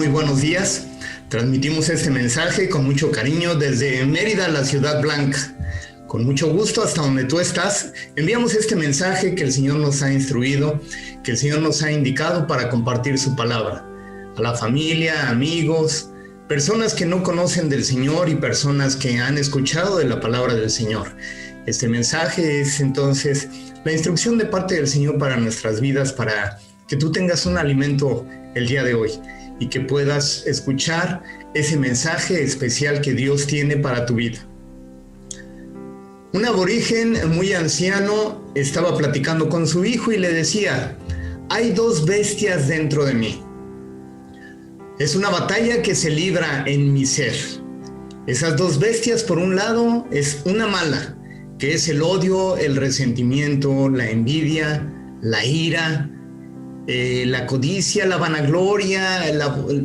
Muy buenos días. Transmitimos este mensaje con mucho cariño desde Mérida, la Ciudad Blanca. Con mucho gusto, hasta donde tú estás, enviamos este mensaje que el Señor nos ha instruido, que el Señor nos ha indicado para compartir su palabra. A la familia, amigos, personas que no conocen del Señor y personas que han escuchado de la palabra del Señor. Este mensaje es entonces la instrucción de parte del Señor para nuestras vidas, para que tú tengas un alimento el día de hoy y que puedas escuchar ese mensaje especial que Dios tiene para tu vida. Un aborigen muy anciano estaba platicando con su hijo y le decía: hay dos bestias dentro de mí. Es una batalla que se libra en mi ser. Esas dos bestias, por un lado, es una mala, que es el odio, el resentimiento, la envidia, la ira, la codicia, la vanagloria,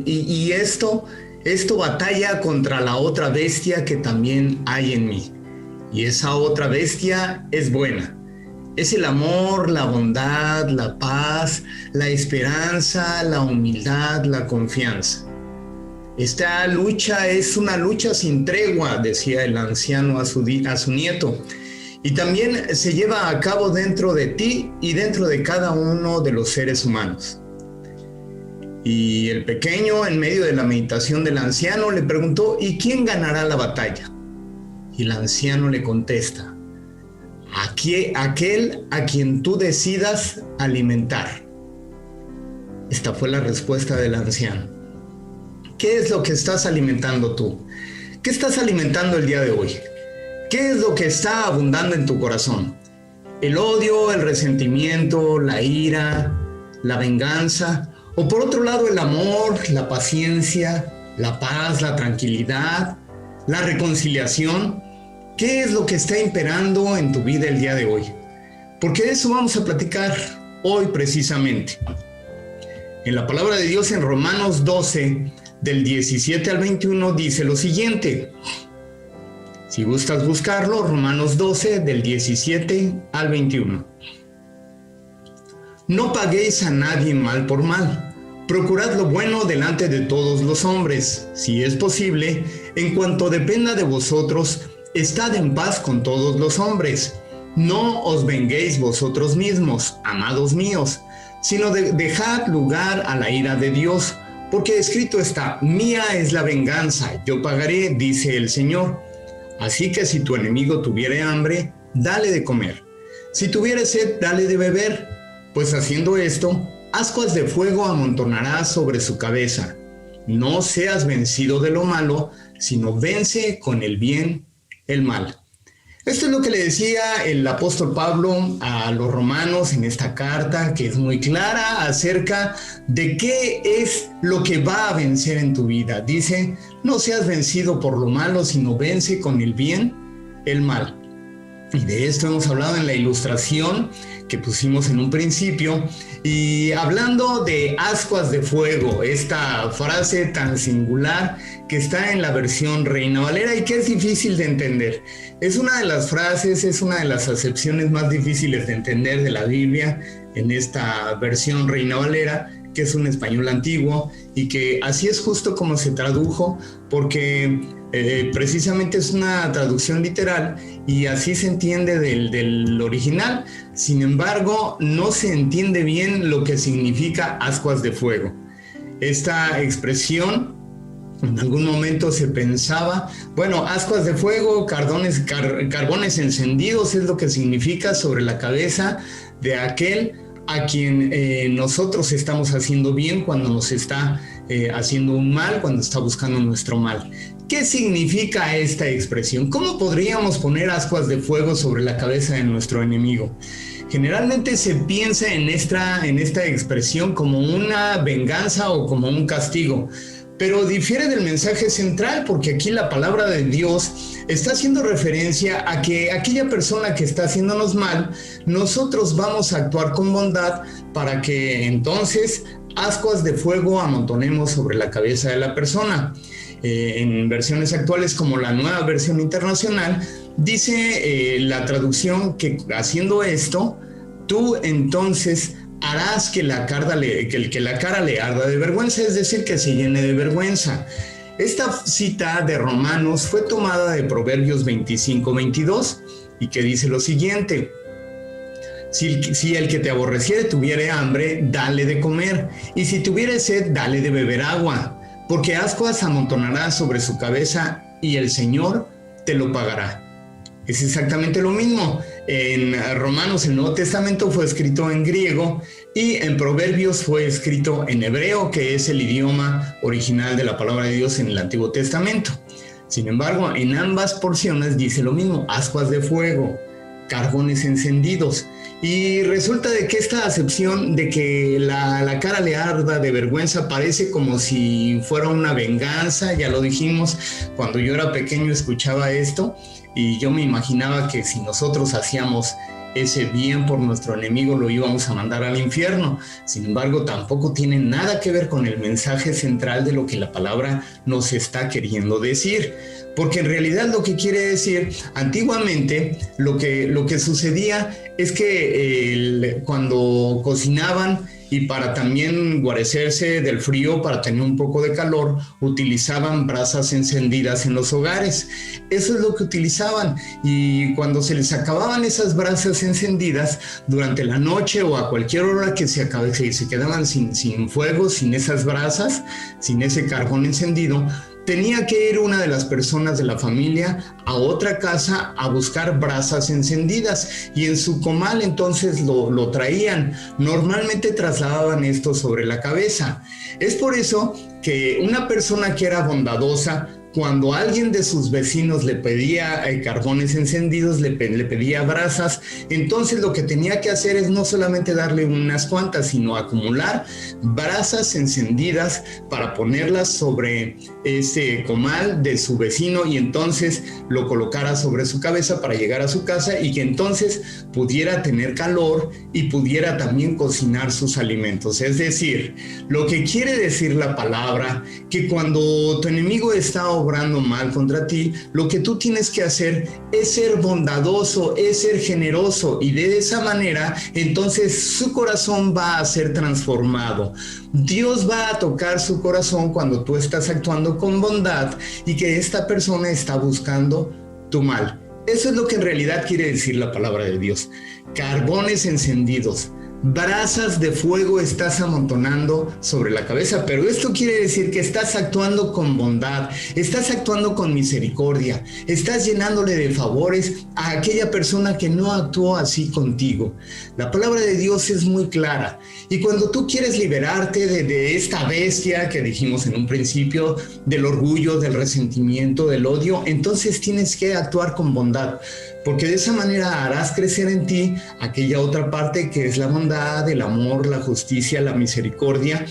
y esto batalla contra la otra bestia que también hay en mí. Y esa otra bestia es buena. Es el amor, la bondad, la paz, la esperanza, la humildad, la confianza. Esta lucha es una lucha sin tregua, decía el anciano a su nieto. Y también se lleva a cabo dentro de ti y dentro de cada uno de los seres humanos. Y el pequeño, en medio de la meditación del anciano, le preguntó: ¿y quién ganará la batalla? Y el anciano le contesta: aquel a quien tú decidas alimentar. Esta fue la respuesta del anciano. ¿Qué es lo que estás alimentando tú? ¿Qué estás alimentando el día de hoy? ¿Qué es lo que está abundando en tu corazón? ¿El odio, el resentimiento, la ira, la venganza? ¿O por otro lado el amor, la paciencia, la paz, la tranquilidad, la reconciliación? ¿Qué es lo que está imperando en tu vida el día de hoy? Porque de eso vamos a platicar hoy precisamente. En la palabra de Dios en Romanos 12, del 17 al 21, dice lo siguiente. Si gustas buscarlo, Romanos 12, del 17 al 21. No paguéis a nadie mal por mal. Procurad lo bueno delante de todos los hombres. Si es posible, en cuanto dependa de vosotros, estad en paz con todos los hombres. No os venguéis vosotros mismos, amados míos, sino dejad lugar a la ira de Dios, porque escrito está: mía es la venganza, yo pagaré, dice el Señor. Así que si tu enemigo tuviere hambre, dale de comer. Si tuviere sed, dale de beber, pues haciendo esto, ascuas de fuego amontonarás sobre su cabeza. No seas vencido de lo malo, sino vence con el bien el mal. Esto es lo que le decía el apóstol Pablo a los romanos en esta carta, que es muy clara acerca de qué es lo que va a vencer en tu vida. Dice: no seas vencido por lo malo, sino vence con el bien el mal. Y de esto hemos hablado en la ilustración que pusimos en un principio, y hablando de ascuas de fuego, esta frase tan singular que está en la versión Reina Valera y que es difícil de entender. Es una de las frases, es una de las acepciones más difíciles de entender de la Biblia en esta versión Reina Valera, que es un español antiguo, y que así es justo como se tradujo, porque precisamente es una traducción literal y así se entiende del original. Sin embargo, no se entiende bien lo que significa ascuas de fuego. Esta expresión, en algún momento se pensaba, bueno, ascuas de fuego, carbones encendidos es lo que significa sobre la cabeza de aquel a quien nosotros estamos haciendo bien cuando nos está haciendo un mal, cuando está buscando nuestro mal. ¿Qué significa esta expresión? ¿Cómo podríamos poner ascuas de fuego sobre la cabeza de nuestro enemigo? Generalmente se piensa en esta expresión como una venganza o como un castigo, pero difiere del mensaje central, porque aquí la palabra de Dios está haciendo referencia a que aquella persona que está haciéndonos mal, nosotros vamos a actuar con bondad para que entonces ascuas de fuego amontonemos sobre la cabeza de la persona. En versiones actuales como la Nueva Versión Internacional, dice la traducción que haciendo esto, tú entonces harás que la cara le arda de vergüenza, es decir, que se llene de vergüenza. Esta cita de Romanos fue tomada de Proverbios 25-22 y que dice lo siguiente: si el que te aborreciere tuviere hambre, dale de comer, y si tuviere sed, dale de beber agua, porque ascuas amontonarás sobre su cabeza y el Señor te lo pagará. Es exactamente lo mismo. En Romanos el Nuevo Testamento fue escrito en griego y en Proverbios fue escrito en hebreo, que es el idioma original de la palabra de Dios en el Antiguo Testamento. Sin embargo, en ambas porciones dice lo mismo: ascuas de fuego, carbones encendidos. Y resulta de que esta acepción de que la cara le arda de vergüenza parece como si fuera una venganza. Ya lo dijimos, cuando yo era pequeño escuchaba esto y yo me imaginaba que si nosotros hacíamos ese bien por nuestro enemigo lo íbamos a mandar al infierno. Sin embargo, tampoco tiene nada que ver con el mensaje central de lo que la palabra nos está queriendo decir. Porque en realidad lo que quiere decir, antiguamente lo que sucedía es que cuando cocinaban y para también guarecerse del frío, para tener un poco de calor, utilizaban brasas encendidas en los hogares. Eso es lo que utilizaban, y cuando se les acababan esas brasas encendidas durante la noche o a cualquier hora que se quedaban sin fuego, sin esas brasas, sin ese carbón encendido, tenía que ir una de las personas de la familia a otra casa a buscar brasas encendidas, y en su comal entonces lo traían. Normalmente trasladaban esto sobre la cabeza. Es por eso que una persona que era bondadosa, cuando alguien de sus vecinos le pedía carbones encendidos, le pedía brasas, entonces lo que tenía que hacer es no solamente darle unas cuantas, sino acumular brasas encendidas para ponerlas sobre ese comal de su vecino, y entonces lo colocara sobre su cabeza para llegar a su casa y que entonces pudiera tener calor y pudiera también cocinar sus alimentos. Es decir, lo que quiere decir la palabra, que cuando tu enemigo está obrando mal contra ti, lo que tú tienes que hacer es ser bondadoso, es ser generoso, y de esa manera entonces su corazón va a ser transformado. Dios va a tocar su corazón cuando tú estás actuando con bondad y que esta persona está buscando tu mal. Eso es lo que en realidad quiere decir la palabra de Dios. Carbones encendidos, brasas de fuego estás amontonando sobre la cabeza, pero esto quiere decir que estás actuando con bondad, estás actuando con misericordia, estás llenándole de favores a aquella persona que no actuó así contigo. La palabra de Dios es muy clara, y cuando tú quieres liberarte de esta bestia que dijimos en un principio, del orgullo, del resentimiento, del odio, entonces tienes que actuar con bondad, porque de esa manera harás crecer en ti aquella otra parte que es la bondad, el amor, la justicia, la misericordia,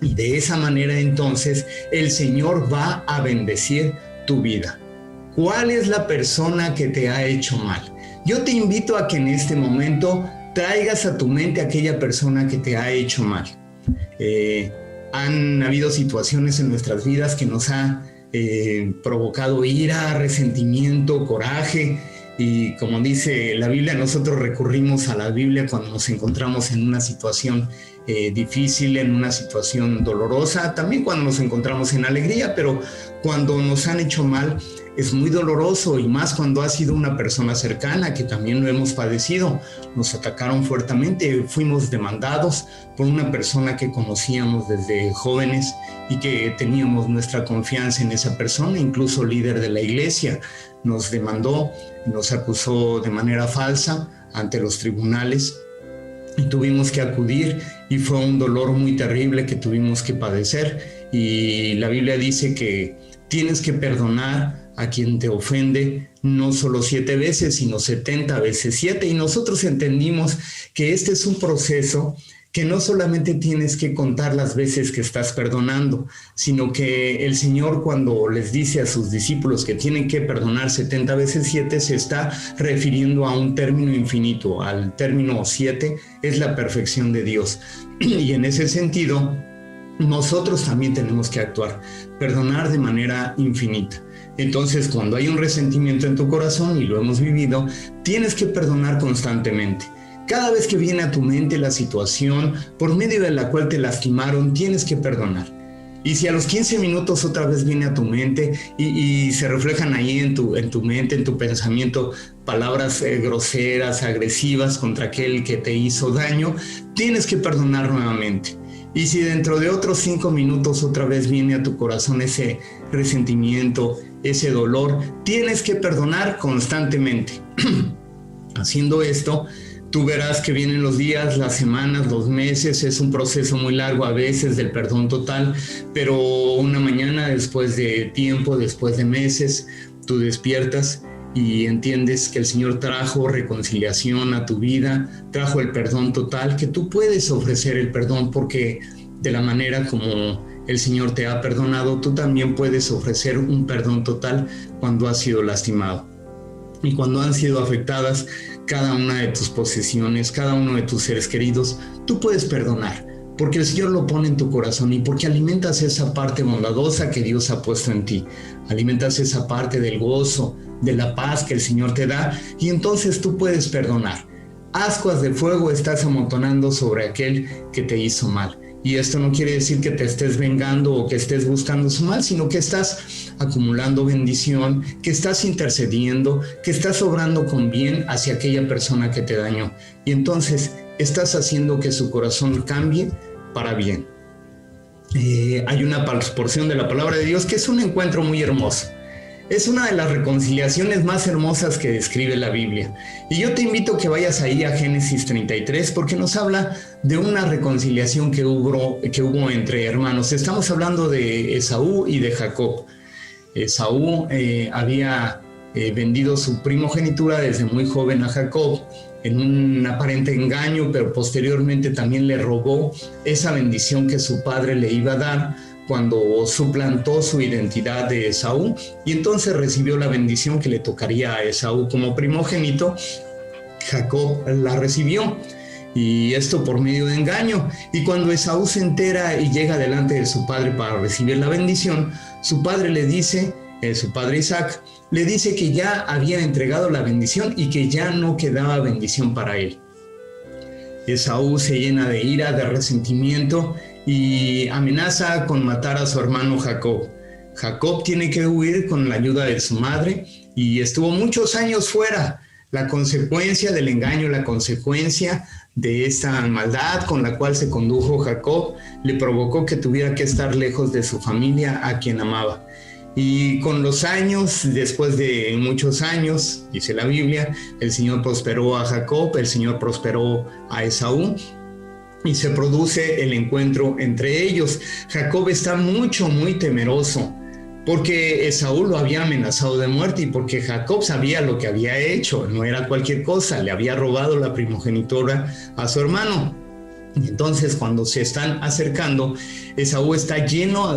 y de esa manera entonces el Señor va a bendecir tu vida. ¿Cuál es la persona que te ha hecho mal? Yo te invito a que en este momento traigas a tu mente a aquella persona que te ha hecho mal. Han habido situaciones en nuestras vidas que nos ha provocado ira, resentimiento, coraje. Y como dice la Biblia, nosotros recurrimos a la Biblia cuando nos encontramos en una situación difícil, en una situación dolorosa, también cuando nos encontramos en alegría, pero cuando nos han hecho mal es muy doloroso, y más cuando ha sido una persona cercana, que también lo hemos padecido. Nos atacaron fuertemente, fuimos demandados por una persona que conocíamos desde jóvenes y que teníamos nuestra confianza en esa persona, incluso líder de la iglesia. Nos demandó, nos acusó de manera falsa ante los tribunales y tuvimos que acudir, y fue un dolor muy terrible que tuvimos que padecer. Y la Biblia dice que tienes que perdonar a quien te ofende, no solo 7 veces, sino 70 veces 7. Y nosotros entendimos que este es un proceso que no solamente tienes que contar las veces que estás perdonando, sino que el Señor, cuando les dice a sus discípulos que tienen que perdonar 70 veces 7, se está refiriendo a un término infinito. Al término 7 es la perfección de Dios. Y en ese sentido, nosotros también tenemos que actuar, perdonar de manera infinita. Entonces, cuando hay un resentimiento en tu corazón, y lo hemos vivido, tienes que perdonar constantemente. Cada vez que viene a tu mente la situación por medio de la cual te lastimaron, tienes que perdonar. Y si a los 15 minutos otra vez viene a tu mente y se reflejan ahí en tu mente, en tu pensamiento, palabras groseras, agresivas contra aquel que te hizo daño, tienes que perdonar nuevamente. Y si dentro de otros 5 minutos otra vez viene a tu corazón ese resentimiento, ese dolor, tienes que perdonar constantemente. Haciendo esto, tú verás que vienen los días, las semanas, los meses. Es un proceso muy largo a veces del perdón total, pero una mañana, después de tiempo, después de meses, tú despiertas y entiendes que el Señor trajo reconciliación a tu vida, trajo el perdón total, que tú puedes ofrecer el perdón porque de la manera como el Señor te ha perdonado, tú también puedes ofrecer un perdón total cuando has sido lastimado y cuando han sido afectadas cada una de tus posesiones, cada uno de tus seres queridos. Tú puedes perdonar porque el Señor lo pone en tu corazón y porque alimentas esa parte bondadosa que Dios ha puesto en ti. Alimentas esa parte del gozo, de la paz que el Señor te da, y entonces tú puedes perdonar. Ascuas de fuego estás amontonando sobre aquel que te hizo mal. Y esto no quiere decir que te estés vengando o que estés buscando su mal, sino que estás acumulando bendición, que estás intercediendo, que estás obrando con bien hacia aquella persona que te dañó. Y entonces estás haciendo que su corazón cambie para bien. Hay una porción de la palabra de Dios que es un encuentro muy hermoso. Es una de las reconciliaciones más hermosas que describe la Biblia. Y yo te invito a que vayas ahí a Génesis 33 porque nos habla de una reconciliación que hubo entre hermanos. Estamos hablando de Esaú y de Jacob. Esaú había vendido su primogenitura desde muy joven a Jacob en un aparente engaño, pero posteriormente también le robó esa bendición que su padre le iba a dar cuando suplantó su identidad de Esaú, y entonces recibió la bendición que le tocaría a Esaú como primogénito. Jacob la recibió, y esto por medio de engaño. Y cuando Esaú se entera y llega delante de su padre para recibir la bendición, su padre le dice, su padre Isaac, le dice que ya había entregado la bendición y que ya no quedaba bendición para él. Esaú se llena de ira, de resentimiento, y amenaza con matar a su hermano Jacob. Jacob tiene que huir con la ayuda de su madre y estuvo muchos años fuera. La consecuencia del engaño, la consecuencia de esta maldad con la cual se condujo Jacob, le provocó que tuviera que estar lejos de su familia a quien amaba. Y con los años, después de muchos años, dice la Biblia, el Señor prosperó a Jacob, el Señor prosperó a Esaú, y se produce el encuentro entre ellos. Jacob está muy temeroso porque Esaú lo había amenazado de muerte y porque Jacob sabía lo que había hecho, no era cualquier cosa, le había robado la primogenitura a su hermano. Y entonces cuando se están acercando, Jacob está lleno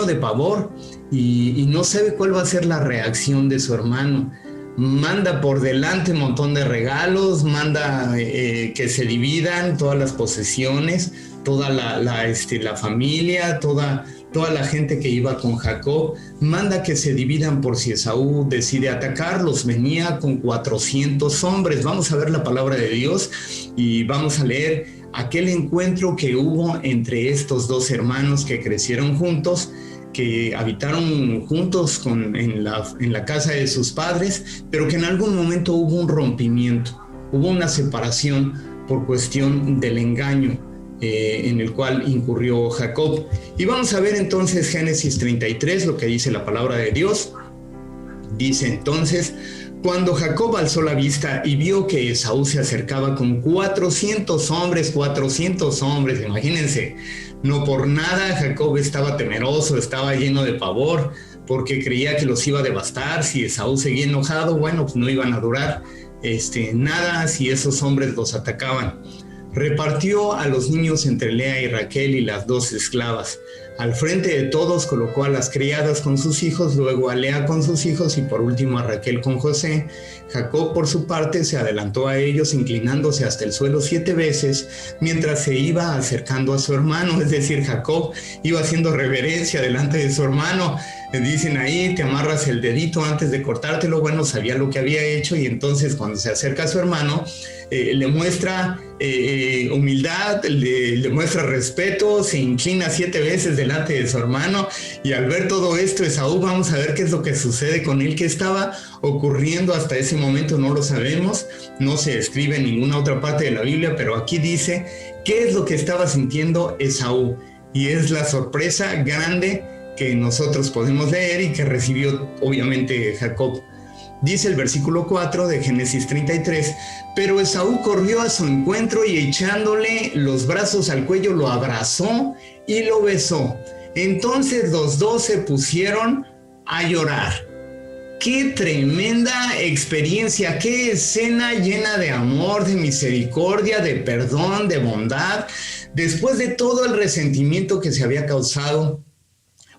de pavor y no sabe cuál va a ser la reacción de su hermano. Manda por delante un montón de regalos, manda que se dividan todas las posesiones, toda la familia, toda la gente que iba con Jacob, manda que se dividan por si Esaú decide atacarlos. Venía con 400 hombres. Vamos a ver la palabra de Dios y vamos a leer aquel encuentro que hubo entre estos dos hermanos que crecieron juntos, que habitaron juntos en la casa de sus padres, pero que en algún momento hubo un rompimiento, hubo una separación por cuestión del engaño en el cual incurrió Jacob. Y vamos a ver entonces Génesis 33, lo que dice la palabra de Dios. Dice entonces: cuando Jacob alzó la vista y vio que Esaú se acercaba con 400 hombres, imagínense. No por nada Jacob estaba temeroso, estaba lleno de pavor, porque creía que los iba a devastar. Si Esaú seguía enojado, bueno, pues no iban a durar nada si esos hombres los atacaban. Repartió a los niños entre Lea y Raquel y las 2 esclavas. Al frente de todos colocó a las criadas con sus hijos, luego a Lea con sus hijos y por último a Raquel con José. Jacob, por su parte, se adelantó a ellos, inclinándose hasta el suelo 7 veces, mientras se iba acercando a su hermano. Es decir, Jacob iba haciendo reverencia delante de su hermano. Dicen ahí, te amarras el dedito antes de cortártelo. Bueno, sabía lo que había hecho y entonces cuando se acerca a su hermano, le muestra humildad, le muestra respeto, se inclina 7 veces delante de su hermano. Y al ver todo esto, Esaú, vamos a ver qué es lo que sucede con él, qué estaba ocurriendo hasta ese momento, no lo sabemos, no se escribe en ninguna otra parte de la Biblia, pero aquí dice qué es lo que estaba sintiendo Esaú, y es la sorpresa grande que nosotros podemos leer y que recibió obviamente Jacob. Dice el versículo 4 de Génesis 33, pero Esaú corrió a su encuentro y echándole los brazos al cuello lo abrazó y lo besó. Entonces los dos se pusieron a llorar. ¡Qué tremenda experiencia! ¡Qué escena llena de amor, de misericordia, de perdón, de bondad! Después de todo el resentimiento que se había causado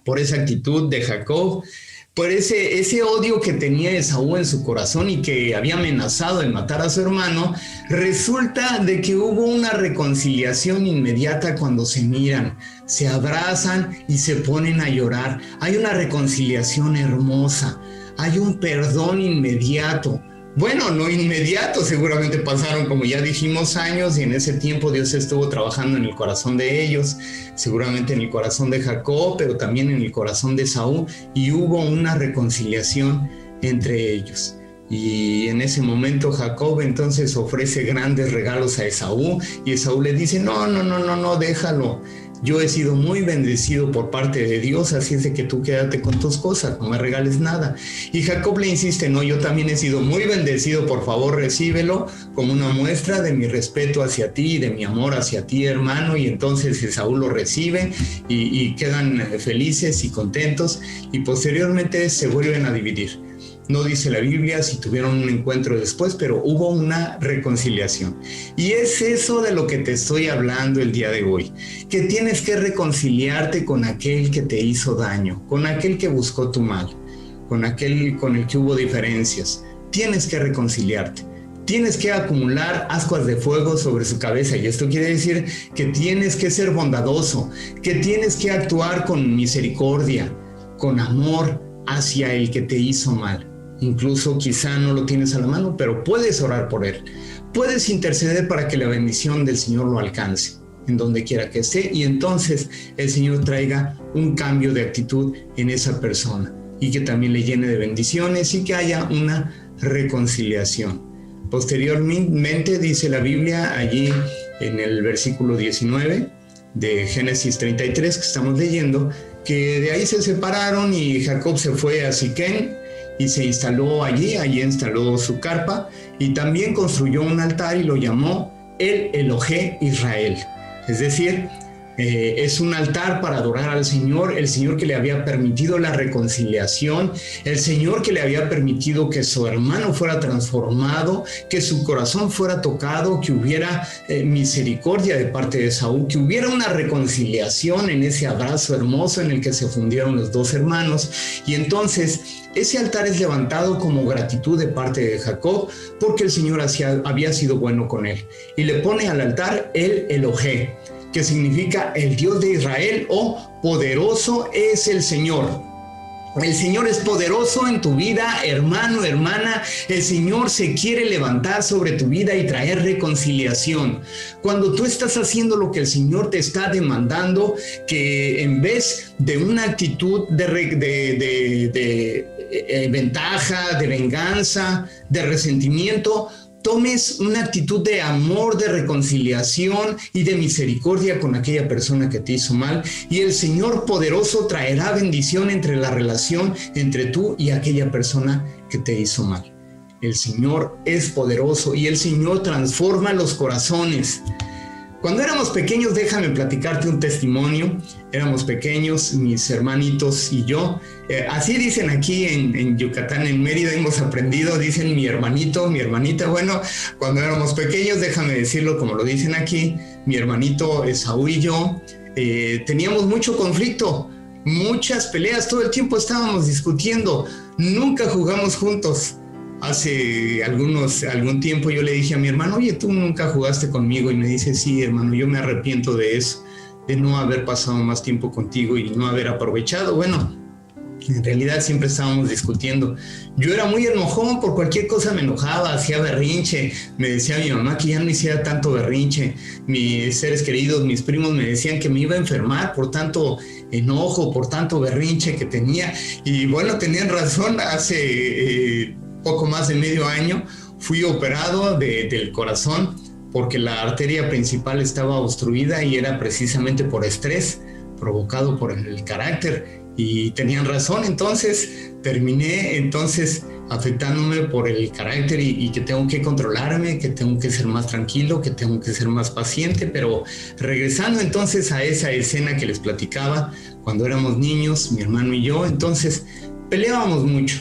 por esa actitud de Jacob, por ese odio que tenía Esaú en su corazón y que había amenazado en matar a su hermano, resulta de que hubo una reconciliación inmediata cuando se miran, se abrazan y se ponen a llorar. Hay una reconciliación hermosa, hay un perdón inmediato. Bueno, no inmediato, seguramente pasaron, como ya dijimos, años, y en ese tiempo Dios estuvo trabajando en el corazón de ellos, seguramente en el corazón de Jacob, pero también en el corazón de Esaú, y hubo una reconciliación entre ellos. Y en ese momento Jacob entonces ofrece grandes regalos a Esaú, y Esaú le dice, no, déjalo. Yo he sido muy bendecido por parte de Dios, así es de que tú quédate con tus cosas, no me regales nada. Y Jacob le insiste, no, yo también he sido muy bendecido, por favor recíbelo como una muestra de mi respeto hacia ti y de mi amor hacia ti, hermano. Y entonces Esaú lo recibe y quedan felices y contentos, y posteriormente se vuelven a dividir. No dice la Biblia si tuvieron un encuentro después, pero hubo una reconciliación. Y es eso de lo que te estoy hablando el día de hoy, que tienes que reconciliarte con aquel que te hizo daño, con aquel que buscó tu mal, con aquel con el que hubo diferencias. Tienes que reconciliarte. Tienes que acumular ascuas de fuego sobre su cabeza, y esto quiere decir que tienes que ser bondadoso, que tienes que actuar con misericordia, con amor hacia el que te hizo mal. Incluso quizá no lo tienes a la mano, pero puedes orar por él. Puedes interceder para que la bendición del Señor lo alcance en donde quiera que esté, y entonces el Señor traiga un cambio de actitud en esa persona y que también le llene de bendiciones y que haya una reconciliación. Posteriormente dice la Biblia allí en el versículo 19 de Génesis 33 que estamos leyendo, que de ahí se separaron y Jacob se fue a Siquén y se instaló allí instaló su carpa y también construyó un altar y lo llamó el Elohé Israel. Es decir, es un altar para adorar al Señor, el Señor que le había permitido la reconciliación, el Señor que le había permitido que su hermano fuera transformado, que su corazón fuera tocado, que hubiera misericordia de parte de Esaú, que hubiera una reconciliación en ese abrazo hermoso en el que se fundieron los dos hermanos. Y entonces ese altar es levantado como gratitud de parte de Jacob porque el Señor había sido bueno con él, y le pone al altar el Elohé, que significa el Dios de Israel, o poderoso es el Señor. El Señor es poderoso en tu vida, hermano, hermana. El Señor se quiere levantar sobre tu vida y traer reconciliación. Cuando tú estás haciendo lo que el Señor te está demandando, que en vez de una actitud de ventaja, de venganza, de resentimiento, tomes una actitud de amor, de reconciliación y de misericordia con aquella persona que te hizo mal, y el Señor poderoso traerá bendición entre la relación entre tú y aquella persona que te hizo mal. El Señor es poderoso y el Señor transforma los corazones. Cuando éramos pequeños, déjame platicarte un testimonio. Éramos pequeños, mis hermanitos y yo. Así dicen aquí en Yucatán, en Mérida, hemos aprendido, dicen mi hermanito, mi hermanita. Bueno, cuando éramos pequeños, déjame decirlo como lo dicen aquí, mi hermanito Esaú y yo teníamos mucho conflicto, muchas peleas, todo el tiempo estábamos discutiendo, nunca jugamos juntos. Hace algún tiempo yo le dije a mi hermano, oye, tú nunca jugaste conmigo, y me dice, sí, hermano, yo me arrepiento de eso, de no haber pasado más tiempo contigo y no haber aprovechado. Bueno, en realidad siempre estábamos discutiendo. Yo era muy enojón, por cualquier cosa me enojaba, hacía berrinche, me decía mi mamá que ya no hiciera tanto berrinche, mis seres queridos, mis primos me decían que me iba a enfermar por tanto enojo, por tanto berrinche que tenía, y bueno, tenían razón. Hace poco más de medio año fui operado del corazón porque la arteria principal estaba obstruida y era precisamente por estrés provocado por el carácter. Y tenían razón, entonces terminé afectándome por el carácter y que tengo que controlarme, que tengo que ser más tranquilo, que tengo que ser más paciente. Pero regresando entonces a esa escena que les platicaba, cuando éramos niños, mi hermano y yo, entonces peleábamos mucho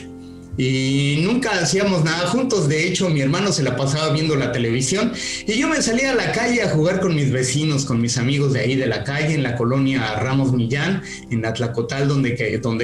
y nunca hacíamos nada juntos. De hecho, mi hermano se la pasaba viendo la televisión y yo me salía a la calle a jugar con mis vecinos, con mis amigos de ahí de la calle, en la colonia Ramos Millán, en Atlacotal, donde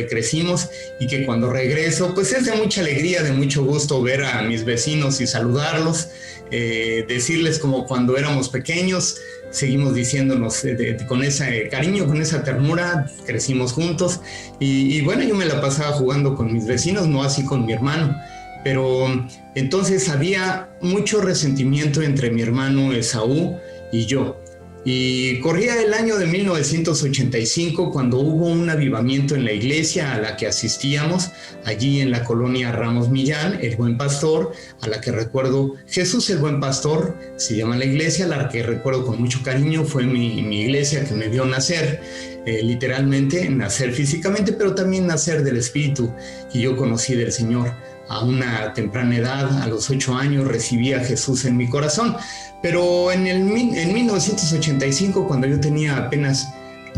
crecimos, y que cuando regreso, pues es de mucha alegría, de mucho gusto ver a mis vecinos y saludarlos, decirles como cuando éramos pequeños. Seguimos diciéndonos con ese cariño, con esa ternura, crecimos juntos y bueno, yo me la pasaba jugando con mis vecinos, no así con mi hermano. Pero entonces había mucho resentimiento entre mi hermano Esaú y yo. Y corría el año de 1985 cuando hubo un avivamiento en la iglesia a la que asistíamos, allí en la colonia Ramos Millán, el Buen Pastor, a la que recuerdo, Jesús el Buen Pastor, se llama la iglesia, la que recuerdo con mucho cariño. Fue mi iglesia que me vio nacer, literalmente, nacer físicamente, pero también nacer del Espíritu, y yo conocí del Señor. A una temprana edad, a los 8 años, recibí a Jesús en mi corazón. Pero en 1985, cuando yo tenía apenas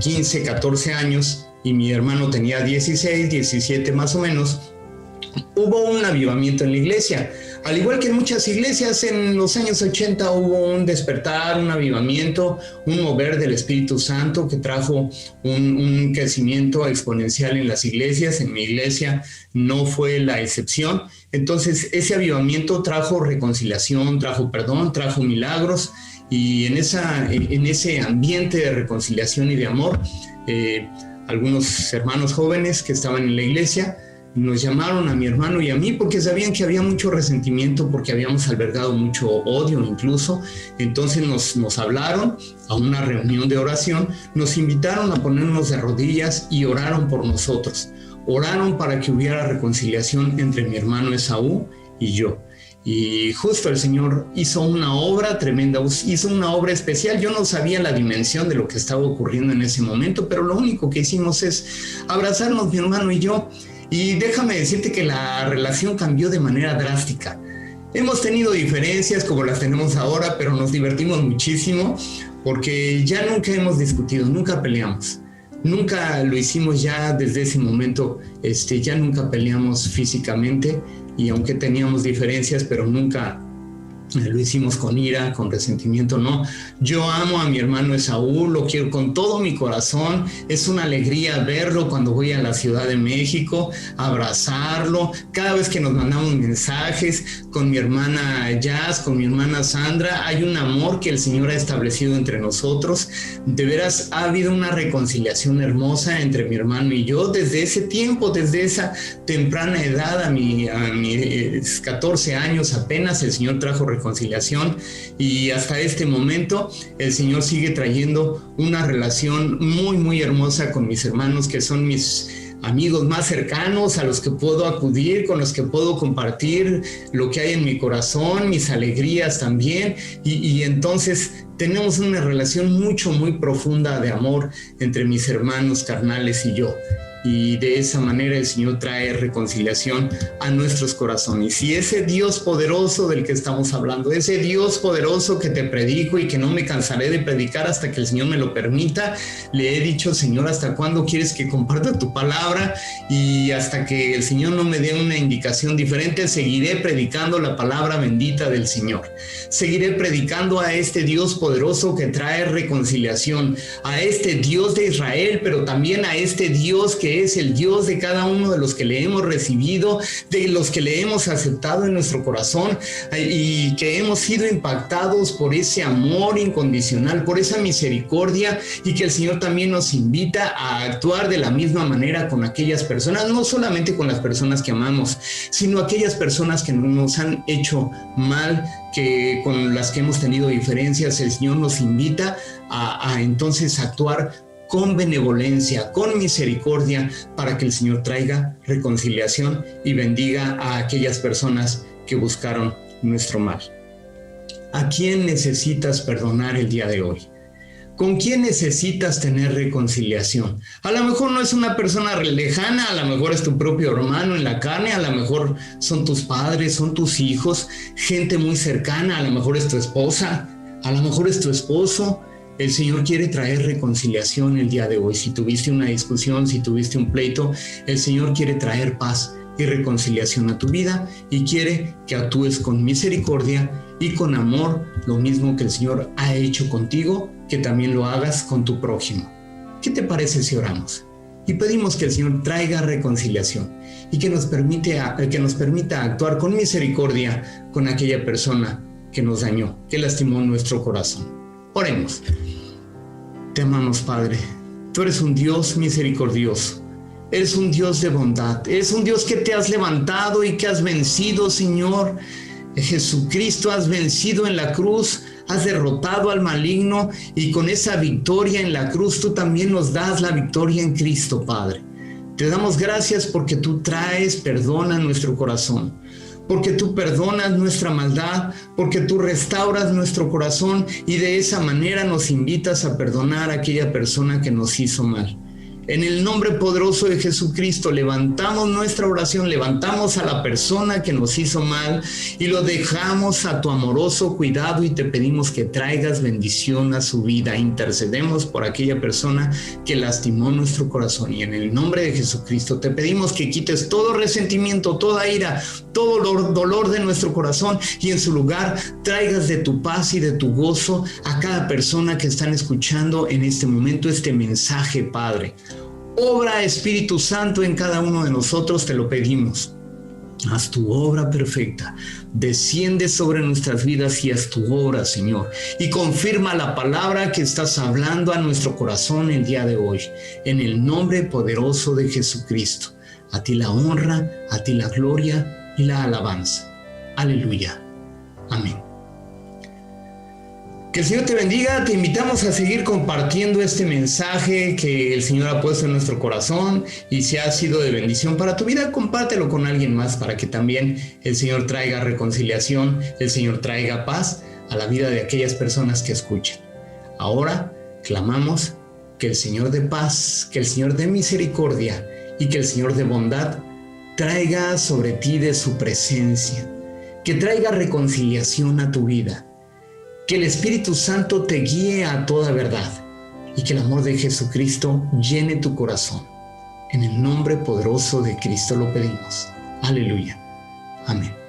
15, 14 años y mi hermano tenía 16, 17 más o menos, hubo un avivamiento en la iglesia. Al igual que en muchas iglesias, en los años 80 hubo un despertar, un avivamiento, un mover del Espíritu Santo que trajo un crecimiento exponencial en las iglesias. En mi iglesia no fue la excepción. Entonces, ese avivamiento trajo reconciliación, trajo perdón, trajo milagros, y en ese ambiente de reconciliación y de amor, algunos hermanos jóvenes que estaban en la iglesia nos llamaron a mi hermano y a mí porque sabían que había mucho resentimiento, porque habíamos albergado mucho odio incluso. Entonces nos hablaron a una reunión de oración, nos invitaron a ponernos de rodillas y oraron por nosotros. Oraron para que hubiera reconciliación entre mi hermano Esaú y yo. Y justo el Señor hizo una obra tremenda, hizo una obra especial. Yo no sabía la dimensión de lo que estaba ocurriendo en ese momento, pero lo único que hicimos es abrazarnos, mi hermano y yo. Y déjame decirte que la relación cambió de manera drástica. Hemos tenido diferencias como las tenemos ahora, pero nos divertimos muchísimo porque ya nunca hemos discutido, nunca peleamos. Nunca lo hicimos ya desde ese momento, ya nunca peleamos físicamente, y aunque teníamos diferencias, pero nunca lo hicimos con ira, con resentimiento, no. Yo amo a mi hermano Esaú, lo quiero con todo mi corazón. Es una alegría verlo cuando voy a la Ciudad de México, abrazarlo. Cada vez que nos mandamos mensajes con mi hermana Jazz, con mi hermana Sandra, hay un amor que el Señor ha establecido entre nosotros. De veras, ha habido una reconciliación hermosa entre mi hermano y yo desde ese tiempo, desde esa temprana edad, a mis 14 años apenas, el Señor trajo reconciliación, y hasta este momento el Señor sigue trayendo una relación muy muy hermosa con mis hermanos, que son mis amigos más cercanos, a los que puedo acudir, con los que puedo compartir lo que hay en mi corazón, mis alegrías también, y entonces tenemos una relación muy profunda de amor entre mis hermanos carnales y yo. y de esa manera el Señor trae reconciliación a nuestros corazones. Y ese Dios poderoso del que estamos hablando, ese Dios poderoso que te predico y que no me cansaré de predicar hasta que el Señor me lo permita, le he dicho: Señor, ¿hasta cuándo quieres que comparta tu palabra? Y hasta que el Señor no me dé una indicación diferente, seguiré predicando la palabra bendita del Señor. Seguiré predicando a este Dios poderoso que trae reconciliación, a este Dios de Israel, pero también a este Dios que es el Dios de cada uno de los que le hemos recibido, de los que le hemos aceptado en nuestro corazón y que hemos sido impactados por ese amor incondicional, por esa misericordia, y que el Señor también nos invita a actuar de la misma manera con aquellas personas, no solamente con las personas que amamos, sino aquellas personas que nos han hecho mal, que con las que hemos tenido diferencias. El Señor nos invita a entonces actuar con benevolencia, con misericordia, para que el Señor traiga reconciliación y bendiga a aquellas personas que buscaron nuestro mal. ¿A quién necesitas perdonar el día de hoy? ¿Con quién necesitas tener reconciliación? A lo mejor no es una persona lejana, a lo mejor es tu propio hermano en la carne, a lo mejor son tus padres, son tus hijos, gente muy cercana, a lo mejor es tu esposa, a lo mejor es tu esposo. El Señor quiere traer reconciliación el día de hoy. Si tuviste una discusión, si tuviste un pleito, el Señor quiere traer paz y reconciliación a tu vida y quiere que actúes con misericordia y con amor, lo mismo que el Señor ha hecho contigo, que también lo hagas con tu prójimo. ¿Qué te parece si oramos? Y pedimos que el Señor traiga reconciliación y que nos permita actuar con misericordia con aquella persona que nos dañó, que lastimó nuestro corazón. Oremos. Te amamos, Padre. Tú eres un Dios misericordioso. Eres un Dios de bondad. Eres un Dios que te has levantado y que has vencido, Señor. Jesucristo, has vencido en la cruz, has derrotado al maligno, y con esa victoria en la cruz tú también nos das la victoria en Cristo, Padre. Te damos gracias porque tú traes perdón a nuestro corazón, porque tú perdonas nuestra maldad, porque tú restauras nuestro corazón y de esa manera nos invitas a perdonar a aquella persona que nos hizo mal. En el nombre poderoso de Jesucristo levantamos nuestra oración, levantamos a la persona que nos hizo mal y lo dejamos a tu amoroso cuidado y te pedimos que traigas bendición a su vida. Intercedemos por aquella persona que lastimó nuestro corazón y en el nombre de Jesucristo te pedimos que quites todo resentimiento, toda ira, todo dolor de nuestro corazón y en su lugar traigas de tu paz y de tu gozo a cada persona que están escuchando en este momento este mensaje, Padre. Obra, Espíritu Santo, en cada uno de nosotros, te lo pedimos. Haz tu obra perfecta, desciende sobre nuestras vidas y haz tu obra, Señor, y confirma la palabra que estás hablando a nuestro corazón el día de hoy, en el nombre poderoso de Jesucristo. A ti la honra, a ti la gloria y la alabanza. Aleluya. Amén. Que el Señor te bendiga. Te invitamos a seguir compartiendo este mensaje que el Señor ha puesto en nuestro corazón, y si ha sido de bendición para tu vida, compártelo con alguien más para que también el Señor traiga reconciliación, el Señor traiga paz a la vida de aquellas personas que escuchan. Ahora clamamos que el Señor de paz, que el Señor de misericordia y que el Señor de bondad traiga sobre ti de su presencia, que traiga reconciliación a tu vida. Que el Espíritu Santo te guíe a toda verdad y que el amor de Jesucristo llene tu corazón. En el nombre poderoso de Cristo lo pedimos. Aleluya. Amén.